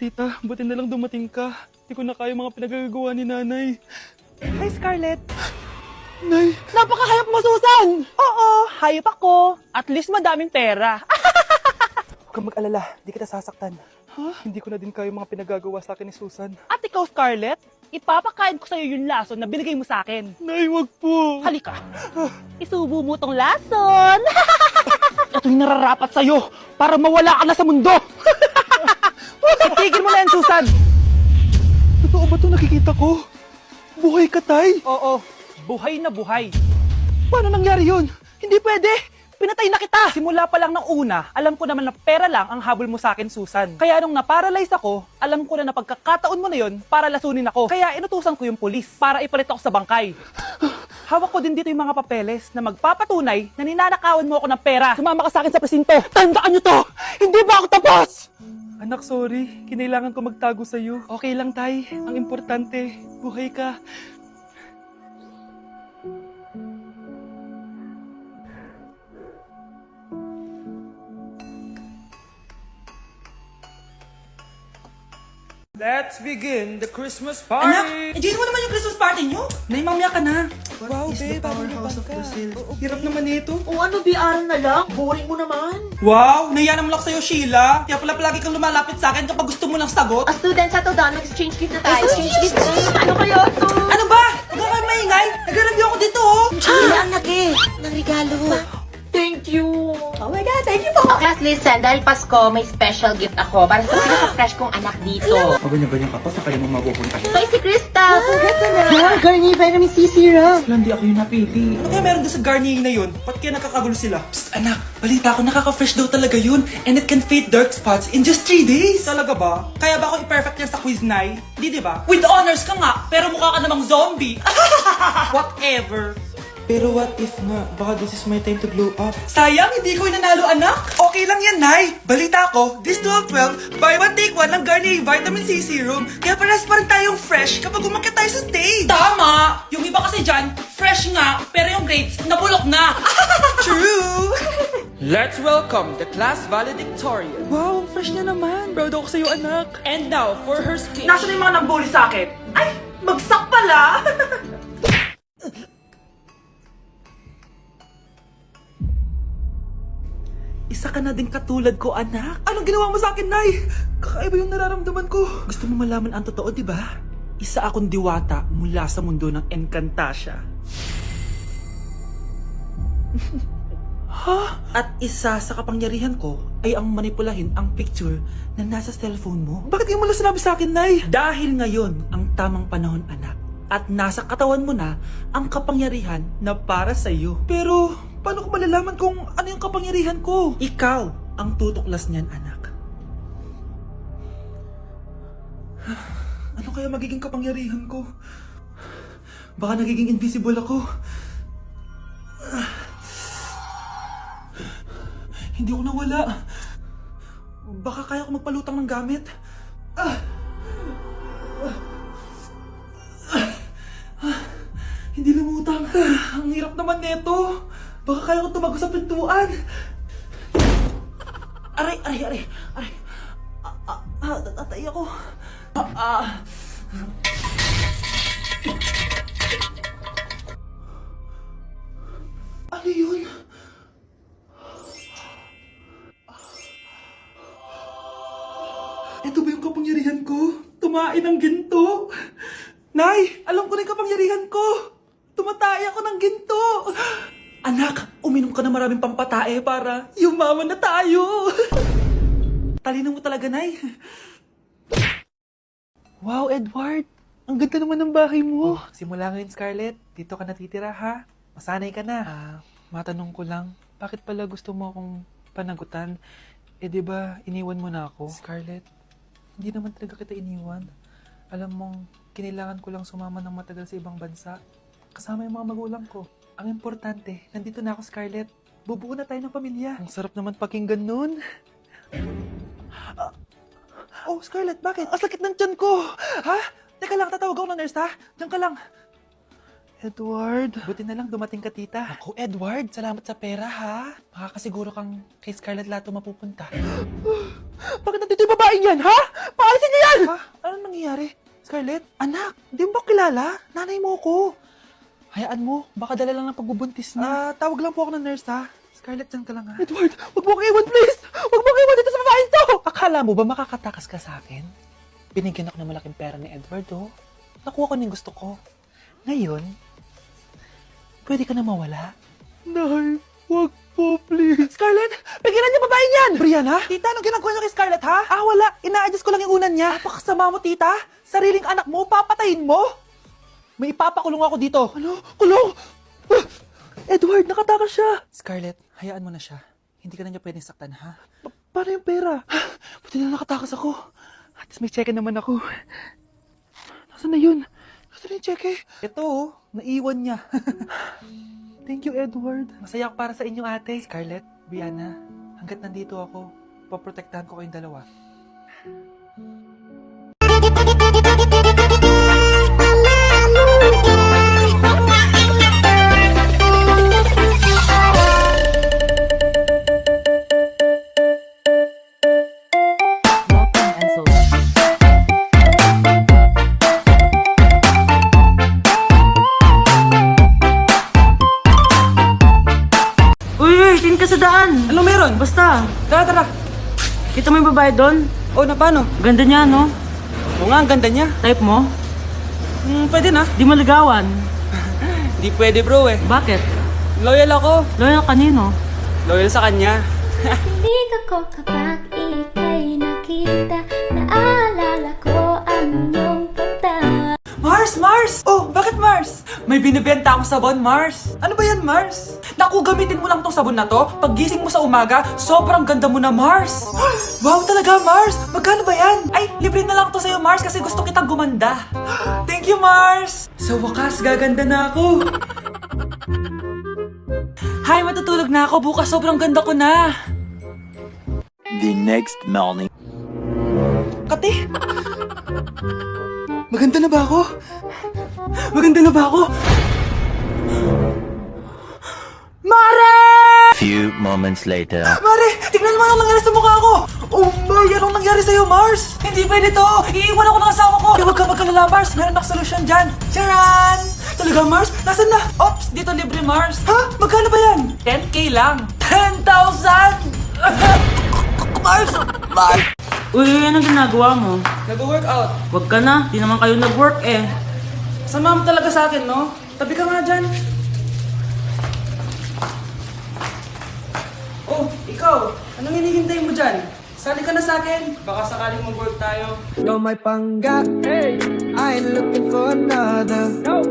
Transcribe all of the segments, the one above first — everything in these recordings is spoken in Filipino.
tita. Buti na lang dumating ka. Hindi ko na kaya mga pinagagawa ni nanay. Hi, Scarlett. Nay, Napakahayap mo, Susan! Oo, hayop ako. At least madaming pera. huwag kang mag-alala. Di kita sasaktan. Hindi ko na din kaya mga pinagagawa sa akin ni Susan. At ikaw, Scarlett, ipapakain ko sa'yo yung lason na binigay mo sa akin. Nay, wag po. Halika. Isubo mo tong lason. Ito yung nararapat sa'yo para mawala ka na sa mundo. Itigil mo na yan, Susan. Totoo ba ito nakikita ko? Buhay ka, Tay? Oo, buhay na buhay. Paano nangyari yun? Hindi pwede. Pinatay na kita. Simula pa lang ng una, alam ko naman na pera lang ang habol mo sa akin, Susan. Kaya nung na-paralyze ako, alam ko na pagkakataon mo na yon para lasunin ako. Kaya inutusan ko yung pulis para ipalit ako sa bangkay. Hawak ko din dito yung mga papeles na magpapatunay na ninanakawan mo ako ng pera. Sumama ka sa akin sa presinto. Tandaan nyo to! Hindi ba ako tapos? Anak, sorry. Kinailangan ko magtago sa'yo. Okay lang, Tay. Ang importante, buhay ka. Let's begin the Christmas Anak, party! enjoy mo naman yung Christmas party nyo. Naimamaya ka na. Wow, babe, powerhouse of Brazil. Hirap naman ito. O ano, BR na lang? Boring mo naman. Wow, nahiya naman ako sa'yo, Sheila. Kaya pala palagi kang lumalapit sa akin kapag gusto mo ng sagot. As student sa to, mag-exchange gift na tayo. Exchange gift? Ano kayo to? Ano ba? Huwag kayo maingay. Nag-review ako dito, oh. Sheila, ang laki ng regalo. Thank you. Oh my God, thank you po. O class, listen. Dahil Pasko, may special gift ako para sa pinaka-fresh kong anak dito. O ganyan-ganyan ka pa, sa kanya mo mapupunta. Ito ay si Krista. Congrats na. Yeah, Garnier Vitamin C Serum. Hindi ako yung napili. Ano kaya meron doon sa Garnier na yun? Ba't kaya nakakagulo sila? Psst, anak, balita ko nakaka-fresh daw talaga yun. And it can fade dark spots in just 3 days. Talaga ba? Kaya ba ako i-perfect yan sa quiz, Nay? Hindi, di ba? With honors ka nga, pero mukha ka namang zombie. Whatever. Pero what if nga, baka this is my time to glow up. Sayang, hindi ko nanalo, anak. Okay lang yan, Nay. Balita ko, this 12-12, buy one take one ng Garnier Vitamin C Serum. Kaya parehas pa rin tayong fresh kapag umakyat tayo sa stage. Tama! Yung iba kasi dyan, fresh nga, pero yung grades, nabulok na. True! Let's welcome the class valedictorian. Wow, ang fresh niya naman. Proud ako sa'yo, anak. And now for her speech. Nasaan yung mga nambuli sa akin? Ay, bagsak pala! Isa ka na din katulad ko, anak. Anong ginawa mo sa akin, Nay? Kakaiba yung nararamdaman ko. Gusto mo malaman ang totoo, di ba? Isa akong diwata mula sa mundo ng Encantasia. Ha? At isa sa kapangyarihan ko ay ang manipulahin ang picture na nasa cellphone mo. Bakit yung mo lang sinabi sa akin, Nay? Dahil ngayon ang tamang panahon, anak. At nasa katawan mo na ang kapangyarihan na para sa iyo. Pero, paano ko malalaman kung ano yung kapangyarihan ko? Ikaw ang tutuklas niyan, anak. Ano kaya magiging kapangyarihan ko? Baka nagiging invisible ako. Hindi ko nawala. Baka kaya ko magpalutang ng gamit. Hindi lumutang. Ang hirap naman neto. Baka kaya ko tumago sa pintuan. Aray, aray, aray. Aray. Tatay ako. Ano yun? Ito ba yung kapangyarihan ko? Tumain ng ginto? Nay, alam ko na yung kapangyarihan ko. Tumatay ako ng ginto. Anak, uminom ka na maraming pampatae para yumaman na tayo. Talino mo talaga, Nay. Wow, Edward. Ang ganda naman ng bahay mo. Simula ngayon, Scarlett. Dito ka natitira, ha? Masanay ka na. Matanong ko lang, bakit pala gusto mo akong panagutan? Eh, di ba, iniwan mo na ako? Scarlett, hindi naman talaga kita iniwan. Alam mong, kinailangan ko lang sumama ng matagal sa ibang bansa. Kasama yung mga magulang ko. Ang importante, nandito na ako, Scarlett. Bubuo na tayo ng pamilya. Ang sarap naman pakinggan nun. Oh, Scarlett, bakit? Ang sakit ng tiyan ko! Ha? Teka lang, tatawag ako ng nurse, ha? Diyan ka lang. Edward. Buti na lang dumating ka, tita. Ako, Edward, salamat sa pera, ha? Makakasiguro kang kay Scarlett Lato mapupunta. Bakit nandito yung babaeng yan, ha? Paalisin niyo yan! Ha? Anong nangyayari? Scarlett? Anak, di mo ba kilala? Nanay mo ko. Hayaan mo, baka dala lang ng pagbubuntis niya. Tawag lang po ako ng nurse, ha? Scarlett, dyan ka lang, ha? Edward, wag mo kang iwan, please! Wag mo kang iwan dito sa babaeng to! Akala mo ba makakatakas ka sa akin? Binigyan ako ng malaking pera ni Edward, oh. Nakuha ko na yung gusto ko. Ngayon, pwede ka na mawala? Nay, wag po, please. Scarlett, pigilan niyo babae niyan! Brianna? Tita, anong ginagawa niyo kay Scarlett, ha? Wala. Ina-adjust ko lang yung unan niya. Napakasama mo, tita. Sariling anak mo, papatayin mo. May ipapakulong ako dito. Ano? Kulong? Edward, nakatakas siya. Scarlett, hayaan mo na siya. Hindi ka na niya pwedeng saktan, ha? Paano yung pera? Buti na nakatakas ako. At least may cheque naman ako. Nasaan na yun? Nasaan na yung cheque? Ito, naiwan niya. Thank you, Edward. Masaya ako para sa inyo, ate. Scarlett, Brianna, hanggat nandito ako, poprotektahan ko kayong dalawa. Uy, tingin ka sa daan. Ano meron? Basta. Tara. Kita mo yung babae doon? Oh, na paano? Ganda niya, no? Oo nga, ang ganda niya. Type mo? Pwede na. Di mo ligawan. Di pwede bro eh. Bakit? Loyal ako. Loyal kanino? Loyal sa kanya. Liga ko kapag ika'y nakita. Naalala ko ang iyong pagtawa. Mars! Oh, bakit Mars? May binibenta akong sabon, Mars. Ano ba yan, Mars? Naku, gamitin mo lang tong sabon na to. Pag gising mo sa umaga, sobrang ganda mo na, Mars. Wow, talaga, Mars. Magkano ba yan? Ay, libre na lang to sa'yo, Mars, kasi gusto kitang gumanda. Thank you, Mars. Sa wakas, gaganda na ako. Hay, matutulog na ako. Bukas, sobrang ganda ko na. The next morning. Kati! Maganda na ba ako? Maganda na ba ako? Mare! Few moments later. Mare! Tignan mo anong nangyari sa mukha ko! Oh my! Anong nangyari sa'yo, Mars? Hindi pwede to! Iiwan ako ng asawa ko! Huwag ka magkalala, Mars! Meron akong solusyon dyan! Charan! Talaga, Mars? Nasaan na? Ops! Dito libre, Mars! Ha? Magkano ba yan? 10K lang! 10,000! Mars! Mars! Uy, anong ginagawa mo? Nag-workout. Wag ka na. Di naman kayo nag-work eh. Sama mo talaga sa akin, no? Tabi ka nga dyan. Oh, ikaw. Anong hinihintay mo dyan? Sali ka na sa akin. Baka sakaling mag-work tayo. You're my pangga. Hey, I ain't looking for another. No,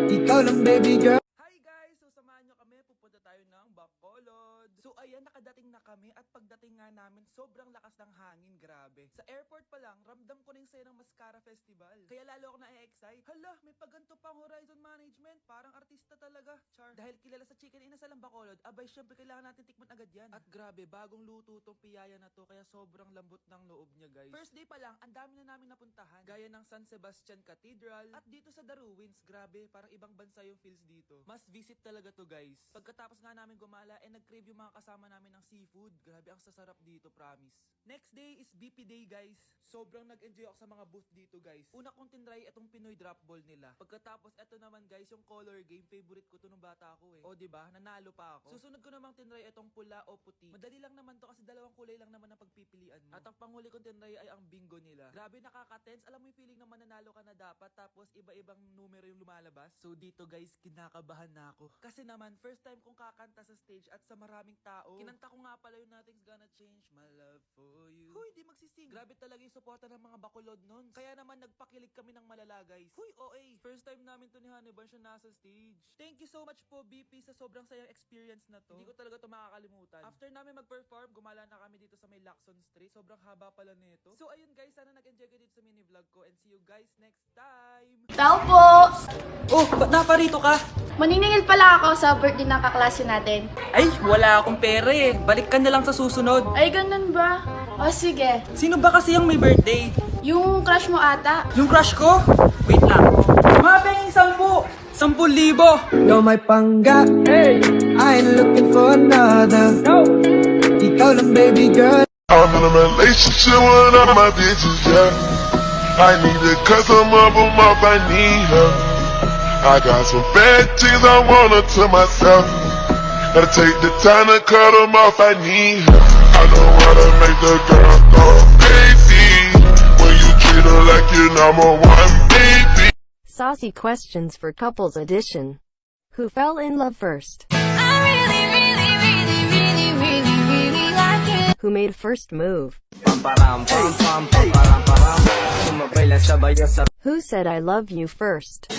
ikaw lang, baby girl. Hi guys! So samahan nyo kami, pupunta tayo ng Bacolod. So ayan, nakadating na kami at pagdating nga namin, sobrang lakas ng hangin, grabe. Sa airport pa lang, ramdam ko na yung saya ng Mascara Festival. Kaya lalo ako na-excite. Hala, may paganto pang Horizon Management. Parang artista talaga, char. Dahil kilala sa chicken inasal ang Bacolod, abay syempre kailangan natin tikman agad yan. At grabe, bagong luto tong piyaya na to, kaya sobrang lambot ng loob niya guys. First day pa lang, ang dami na namin napuntahan. Gaya ng San Sebastian Cathedral at dito sa The Ruins, grabe, parang ibang bansa yung feels dito. Must visit talaga to guys. Pagkatapos nga namin gumala, nag-crave yung mga kasama namin ng seafood. Grabe, ang sasarap dito, promise. Next day is BP Day guys. Sobrang nag-enjoy ako sa mga booth dito guys. Una kong tinry itong Pinoy drop ball nila. Pagkatapos eto naman guys, yung color game, favorite ko to nung bata ako eh. O diba, nanalo pa ako. Susunod ko namang tinry itong pula o puti. Madali lang naman to kasi dalawang kulay lang naman ang pagpipilian mo. At ang panghuli kong tinry ay ang bingo nila. Grabe, nakaka-tense. Alam mo yung feeling na mananalo ka na dapat tapos iba-ibang numero yung lumalabas. So dito guys, kinakabahan na ako. Kasi naman, first time kong kakanta sa stage at sa maraming tao. Kinanta ko nga pala yung Nothing's Gonna Change My Love For You. Huy, di magsising. Grabe talaga yung suporta ng mga Bacolod nun. Kaya naman nagpakilig kami ng malala guys. Huy, OA. First time namin to ni Hannibal siya nasa stage. Thank you so much po BP sa sobrang sayang experience na to. Hindi ko talaga to makakalimutan. After namin mag-perform, gumala na kami dito sa may Lacson Street. Sobrang haba pala nito. So ayun guys, sana nag-enjoy kayo dito sa mini vlog ko and see you guys next time. Tao po! Oh, ba't naparito ka? Maniningil pala ako sa birthday ng kaklase natin. Ay, wala akong pera eh. Balik ka na lang sa susunod. Ay, ganun ba? O sige, Sino ba kasi yung may birthday? yung crush mo ata. Yung crush ko? Wait lang. Mga penging 10. 10,000! Ikaw may pangga, I ain't looking for another. Ikaw lang baby girl. I'm in a relationship with all my bitches, yeah. I need to cut some of them off, I need her. I got some bad things I want her to myself. Gotta take the time to cut them off, I need her. I don't wanna make the girl go crazy when you treat her like you're number one, baby. Saucy questions for couples edition. Who fell in love first? Who made first move? Who said I love you first?